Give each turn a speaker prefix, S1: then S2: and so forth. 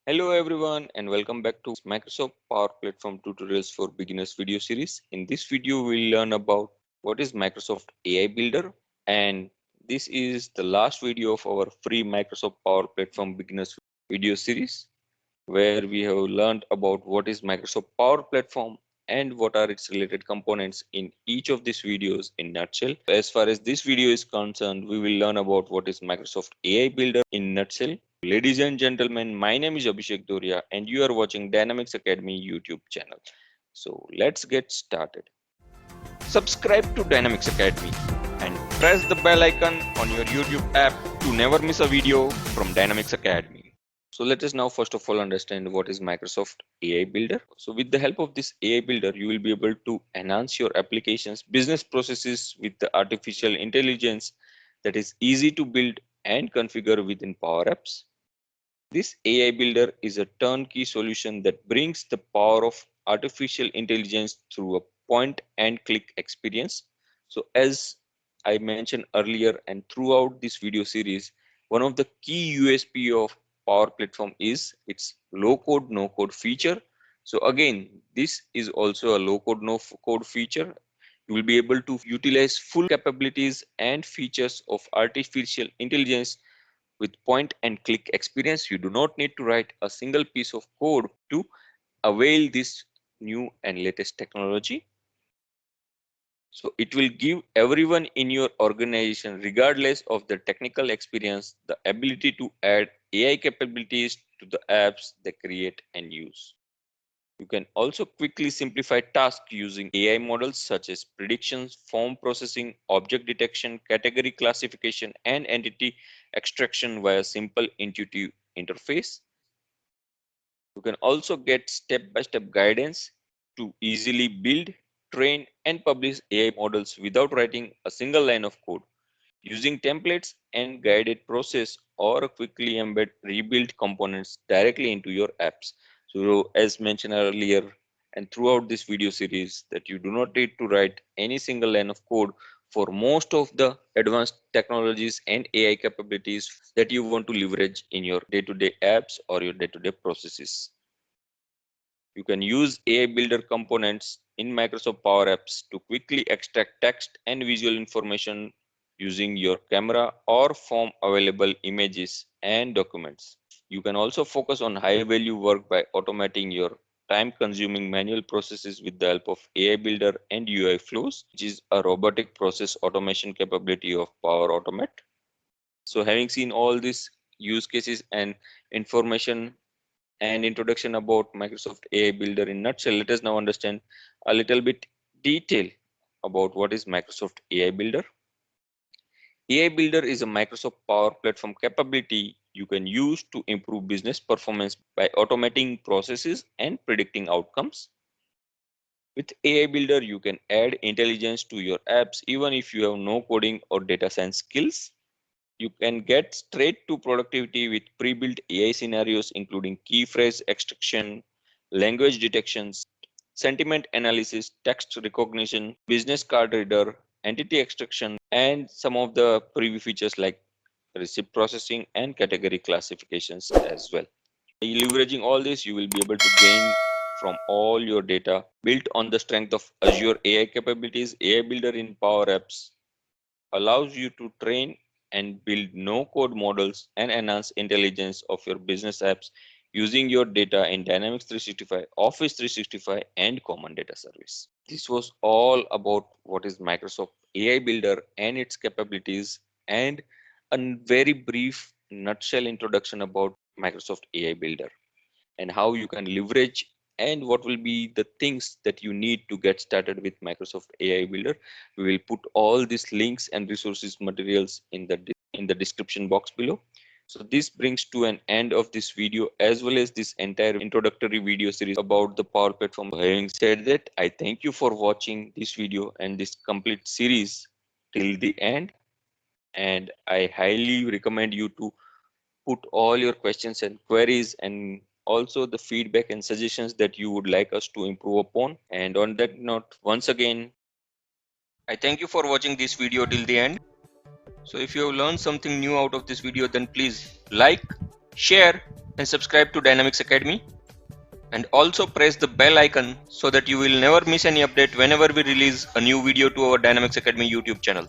S1: Hello everyone and welcome back to Microsoft Power Platform Tutorials for Beginners video series. In this video we'll learn about what is Microsoft AI Builder, and this is the last video of our free Microsoft Power Platform Beginners video series where we have learned about what is Microsoft Power Platform and what are its related components in each of these videos in nutshell. As far as this video is concerned, we will learn about what is Microsoft AI Builder in nutshell. Ladies and gentlemen, my name is Abhishek Doria and you are watching Dynamics Academy YouTube channel. So let's get started. Subscribe to Dynamics Academy and press the bell icon on your YouTube app to never miss a video from Dynamics Academy. So let us now first of all understand what is Microsoft AI Builder. So with the help of this AI Builder, you will be able to enhance your applications, business processes with the artificial intelligence that is easy to build and configure within Power Apps. This AI Builder is a turnkey solution that brings the power of artificial intelligence through a point and click experience. So as I mentioned earlier and throughout this video series, one of the key USP of Power Platform is its low code, no code feature. So again, this is also a low code, no code feature. You will be able to utilize full capabilities and features of artificial intelligence with point and click experience. You do not need to write a single piece of code to avail this new and latest technology. So it will give everyone in your organization, regardless of the technical experience, the ability to add AI capabilities to the apps they create and use. You can also quickly simplify tasks using AI models such as predictions, form processing, object detection, category classification, and entity extraction via simple intuitive interface. You can also get step-by-step guidance to easily build, train, and publish AI models without writing a single line of code. Using templates and guided process or quickly embed rebuild components directly into your apps. So as mentioned earlier and throughout this video series, that you do not need to write any single line of code for most of the advanced technologies and AI capabilities that you want to leverage in your day-to-day apps or your day-to-day processes. You can use AI Builder components in Microsoft Power Apps to quickly extract text and visual information using your camera or from available images and documents. You can also focus on high value work by automating your time consuming manual processes with the help of AI Builder and UI Flows, which is a robotic process automation capability of Power Automate. So having seen all these use cases and information and introduction about Microsoft AI Builder in nutshell, let us now understand a little bit detail about what is Microsoft AI Builder. AI Builder is a Microsoft Power Platform capability you can use to improve business performance by automating processes and predicting outcomes. With AI Builder, you can add intelligence to your apps even if you have no coding or data science skills. You can get straight to productivity with pre-built AI scenarios, including key phrase extraction, language detections, sentiment analysis, text recognition, business card reader, entity extraction, and some of the preview features like receipt processing and category classifications as well. By leveraging all this, you will be able to gain from all your data built on the strength of Azure AI capabilities. AI Builder in Power Apps allows you to train and build no-code models and enhance intelligence of your business apps using your data in Dynamics 365, Office 365, and Common Data Service. This was all about what is Microsoft AI Builder and its capabilities, and a very brief nutshell introduction about Microsoft AI Builder and how you can leverage and what will be the things that you need to get started with Microsoft AI Builder. We will put all these links and resources materials in the description box below. So this brings to an end of this video as well as this entire introductory video series about the Power Platform. Having said that, I thank you for watching this video and this complete series till the end, and I highly recommend you to put all your questions and queries and also the feedback and suggestions that you would like us to improve upon. And on that note, once again, I thank you for watching this video till the end. So if you have learned something new out of this video, then please like, share and subscribe to Dynamics Academy, and also press the bell icon so that you will never miss any update whenever we release a new video to our Dynamics Academy YouTube channel.